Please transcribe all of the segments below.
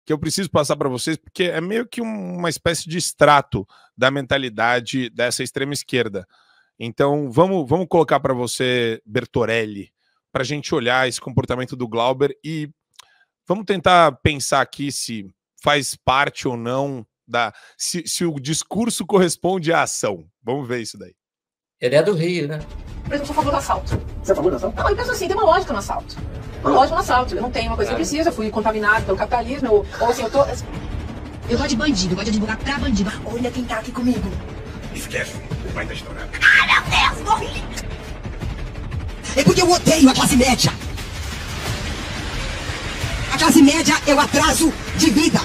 que eu preciso passar para vocês, porque é meio que uma espécie de extrato da mentalidade dessa extrema esquerda. Então, vamos colocar para você, Bertorelli, para a gente olhar esse comportamento do Glauber e vamos tentar pensar aqui se faz parte ou não se o discurso corresponde à ação. Vamos ver isso daí. Ele é do Rio, né? Mas eu sou a favor do assalto. Você é a favor do assalto? Não, eu penso assim, tem uma lógica no assalto. Uma lógica no assalto. Eu não tenho uma coisa que eu preciso, eu fui contaminado pelo capitalismo, ou assim, eu gosto de bandido, gosto de divulgar pra bandido. Olha quem tá aqui comigo. Esquece, vai estar estourado. Ah, meu Deus, morri! É porque eu odeio a classe média. A classe média é o atraso de vida.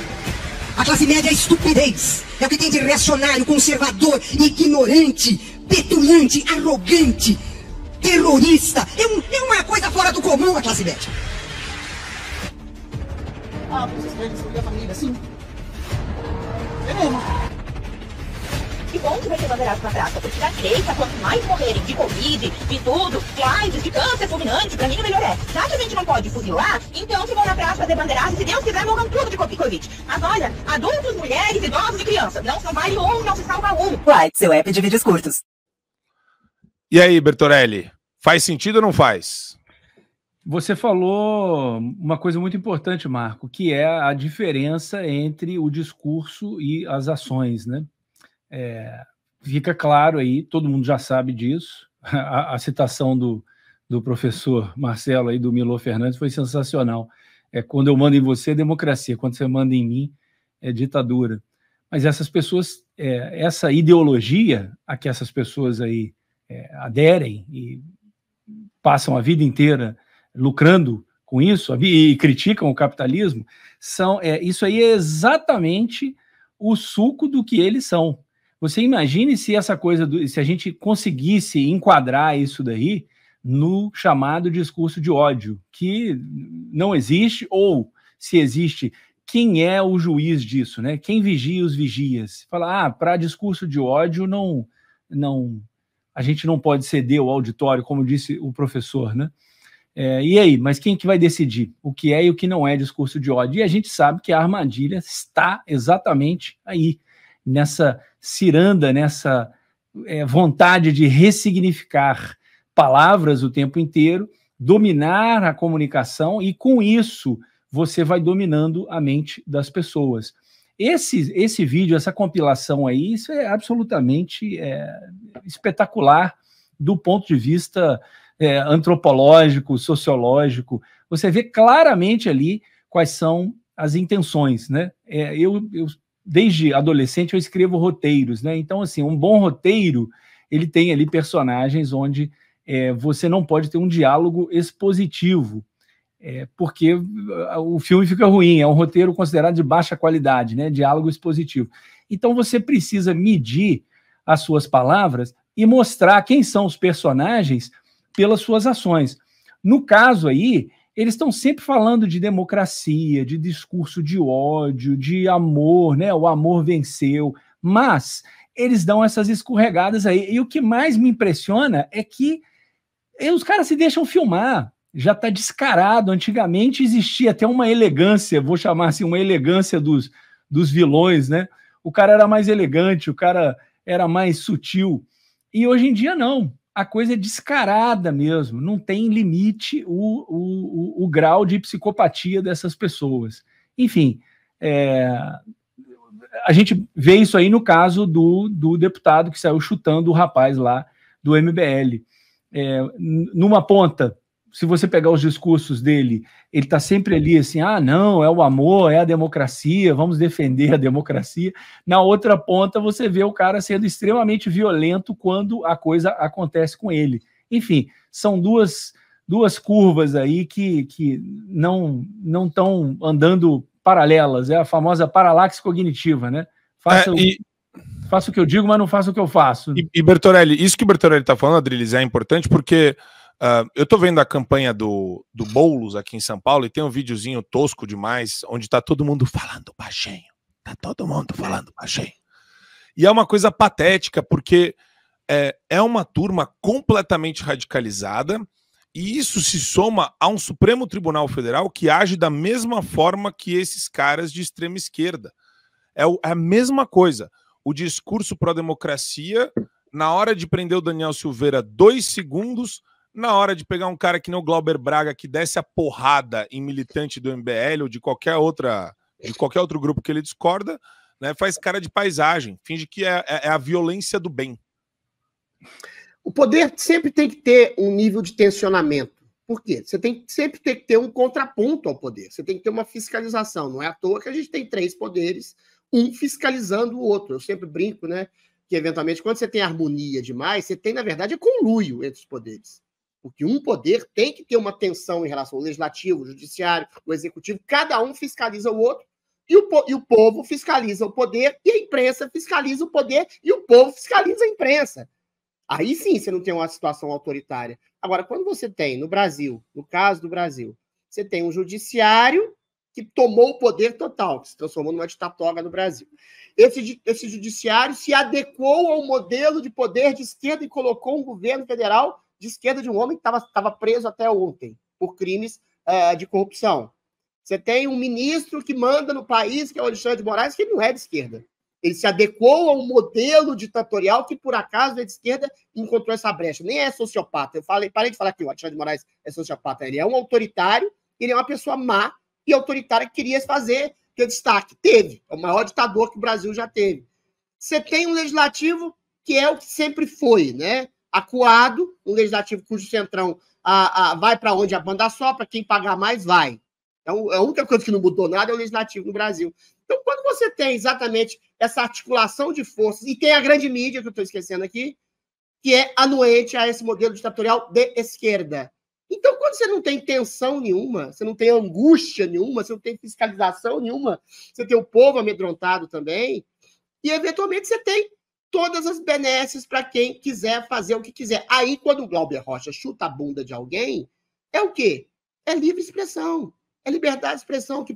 A classe média é estupidez. É o que tem de reacionário, conservador, ignorante, petulante, arrogante, terrorista. É uma coisa fora do comum a classe média. Ah, vocês querem destruir a família, sim. É mesmo. Que bom que vai ter bandeiraço na praça, porque na direita, quanto mais morrerem de Covid, de tudo, de AIDS, de câncer fulminante, pra mim o melhor é. Já que a gente não pode fuzilar, então que vão na praça fazer bandeiraço e se Deus quiser morram tudo de Covid. Mas olha, adultos, mulheres, idosos e crianças, não vale um, não se salva um. Uai, seu app de vídeos curtos. E aí, Bertorelli, faz sentido ou não faz? Você falou uma coisa muito importante, Marco, que é a diferença entre o discurso e as ações, né? Fica claro aí, todo mundo já sabe disso, a citação do professor Marcelo aí, do Milor Fernandes, foi sensacional. Quando eu mando em você é democracia, quando você manda em mim é ditadura. Mas essas pessoas, essa ideologia a que essas pessoas aí aderem e passam a vida inteira lucrando com isso e criticam o capitalismo, isso aí é exatamente o suco do que eles são. Você imagine se essa coisa, se a gente conseguisse enquadrar isso daí no chamado discurso de ódio, que não existe, ou se existe, quem é o juiz disso, né? Quem vigia os vigias? Fala, para discurso de ódio a gente não pode ceder o auditório, como disse o professor, né? E aí, mas quem que vai decidir o que é e o que não é discurso de ódio? E a gente sabe que a armadilha está exatamente aí, nessa ciranda, nessa vontade de ressignificar palavras o tempo inteiro, dominar a comunicação e, com isso, você vai dominando a mente das pessoas. Esse vídeo, essa compilação aí, isso é absolutamente espetacular do ponto de vista antropológico, sociológico. Você vê claramente ali quais são as intenções, né? Eu desde adolescente eu escrevo roteiros, né? Então, assim, um bom roteiro, ele tem ali personagens onde você não pode ter um diálogo expositivo, porque o filme fica ruim, é um roteiro considerado de baixa qualidade, né? Diálogo expositivo. Então, você precisa medir as suas palavras e mostrar quem são os personagens pelas suas ações. No caso aí, eles estão sempre falando de democracia, de discurso de ódio, de amor, né? O amor venceu, mas eles dão essas escorregadas aí. E o que mais me impressiona é que os caras se deixam filmar, já está descarado. Antigamente existia até uma elegância, vou chamar assim, uma elegância dos vilões, né? O cara era mais elegante, o cara era mais sutil. E hoje em dia não. A coisa é descarada mesmo, não tem limite o grau de psicopatia dessas pessoas. Enfim, a gente vê isso aí no caso do deputado que saiu chutando o rapaz lá do MBL. Numa ponta, se você pegar os discursos dele, ele está sempre ali assim, não, é o amor, é a democracia, vamos defender a democracia. Na outra ponta, você vê o cara sendo extremamente violento quando a coisa acontece com ele. Enfim, são duas curvas aí que não estão andando paralelas, é a famosa paralaxe cognitiva, né? Faço o que eu digo, mas não faço o que eu faço. E Bertorelli, isso que o Bertorelli está falando, Adriles, é importante porque eu tô vendo a campanha do Boulos aqui em São Paulo e tem um videozinho tosco demais, onde tá todo mundo falando baixinho. Tá todo mundo falando baixinho. E é uma coisa patética, porque é uma turma completamente radicalizada E isso se soma a um Supremo Tribunal Federal que age da mesma forma que esses caras de extrema esquerda. É a mesma coisa. O discurso pró-democracia, na hora de prender o Daniel Silveira, 2 segundos, na hora de pegar um cara que nem o Glauber Braga, que desce a porrada em militante do MBL ou de qualquer outro grupo que ele discorda, né, faz cara de paisagem, finge que é a violência do bem. O poder sempre tem que ter um nível de tensionamento. Por quê? Você sempre tem que ter um contraponto ao poder. Você tem que ter uma fiscalização. Não é à toa que a gente tem 3 poderes, um fiscalizando o outro. Eu sempre brinco, né? Que, eventualmente, quando você tem harmonia demais, você tem, na verdade, conluio entre os poderes. Porque um poder tem que ter uma tensão em relação ao legislativo, o judiciário, o executivo. Cada um fiscaliza o outro. E o povo fiscaliza o poder, e a imprensa fiscaliza o poder, e o povo fiscaliza a imprensa. Aí sim você não tem uma situação autoritária. Agora, quando você tem, no Brasil, no caso do Brasil, você tem um judiciário que tomou o poder total, que se transformou numa ditatória no Brasil. Esse judiciário se adequou ao modelo de poder de esquerda e colocou um governo federal de esquerda de um homem que estava preso até ontem por crimes de corrupção. Você tem um ministro que manda no país, que é o Alexandre de Moraes, que ele não é de esquerda. Ele se adequou a um modelo ditatorial que, por acaso, é de esquerda e encontrou essa brecha. Nem é sociopata. Parei de falar que o Alexandre de Moraes é sociopata. Ele é um autoritário, ele é uma pessoa má e autoritária que queria ter destaque. Teve. É o maior ditador que o Brasil já teve. Você tem um legislativo que é o que sempre foi, né? Acuado, um legislativo cujo centrão vai para onde a banda sopra, quem pagar mais vai. Então, a única coisa que não mudou nada é o legislativo no Brasil. Então, quando você tem exatamente essa articulação de forças, e tem a grande mídia, que eu estou esquecendo aqui, que é anuente a esse modelo ditatorial de esquerda. Então, quando você não tem tensão nenhuma, você não tem angústia nenhuma, você não tem fiscalização nenhuma, você tem o povo amedrontado também, e, eventualmente, você tem todas as benesses para quem quiser fazer o que quiser. Aí, quando o Glauber Rocha chuta a bunda de alguém, é o quê? É livre expressão. É liberdade de expressão que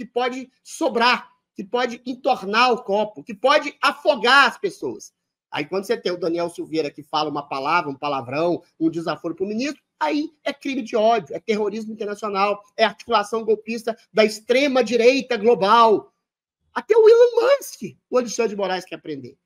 pode sobrar, que pode entornar o copo, que pode afogar as pessoas. Aí, quando você tem o Daniel Silveira que fala uma palavra, um palavrão, um desaforo para o ministro, aí é crime de ódio, é terrorismo internacional, é articulação golpista da extrema-direita global. Até o Elon Musk, o Alexandre de Moraes quer aprender.